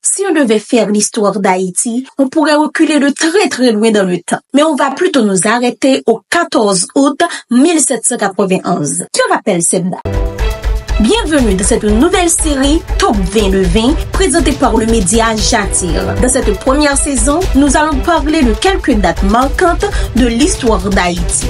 Si on devait faire l'histoire d'Haïti, on pourrait reculer de très très loin dans le temps. Mais on va plutôt nous arrêter au 14 août 1791. Qui rappelle cette date? Bienvenue dans cette nouvelle série Top 20 le 20 présentée par le média J'attire. Dans cette première saison, nous allons parler de quelques dates marquantes de l'histoire d'Haïti.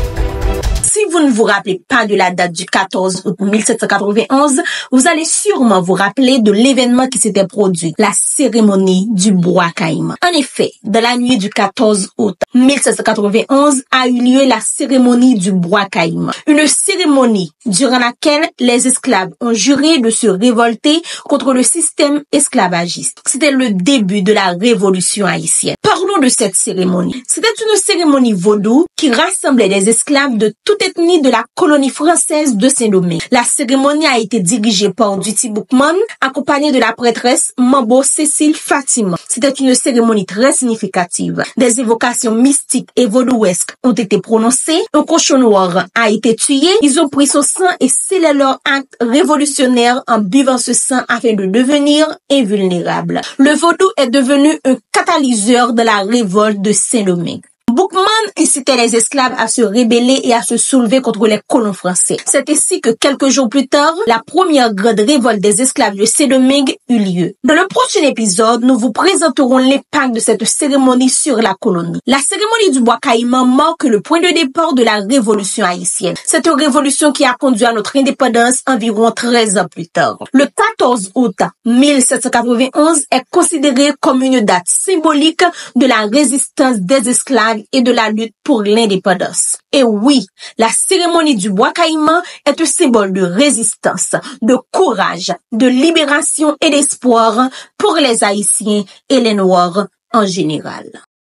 Si vous ne vous rappelez pas de la date du 14 août 1791, vous allez sûrement vous rappeler de l'événement qui s'était produit, la cérémonie du bois caïman. En effet, dans la nuit du 14 août 1791 a eu lieu la cérémonie du bois caïman. Une cérémonie durant laquelle les esclaves ont juré de se révolter contre le système esclavagiste. C'était le début de la révolution haïtienne. Parlons de cette cérémonie. C'était une cérémonie vaudou qui rassemblait des esclaves de toute ethnie de la colonie française de Saint-Domingue. La cérémonie a été dirigée par Duty Boukman, accompagnée de la prêtresse Mambo Cécile Fatima. C'était une cérémonie très significative. Des évocations mystiques et vaudouesques ont été prononcées. Un cochon noir a été tué. Ils ont pris son sang et scellé leur acte révolutionnaire en buvant ce sang afin de devenir invulnérables. Le vaudou est devenu un catalyseur de la révolte de Saint-Domingue. Boukman incitait les esclaves à se rebeller et à se soulever contre les colons français. C'est ainsi que quelques jours plus tard, la première grande révolte des esclaves de Saint-Domingue eut lieu. Dans le prochain épisode, nous vous présenterons l'impact de cette cérémonie sur la colonie. La cérémonie du bois caïman marque le point de départ de la révolution haïtienne. Cette révolution qui a conduit à notre indépendance environ 13 ans plus tard. Le 14 août 1791 est considéré comme une date symbolique de la résistance des esclaves et de la lutte pour l'indépendance. Et oui, la cérémonie du bois caïman est un symbole de résistance, de courage, de libération et d'espoir pour les Haïtiens et les Noirs en général.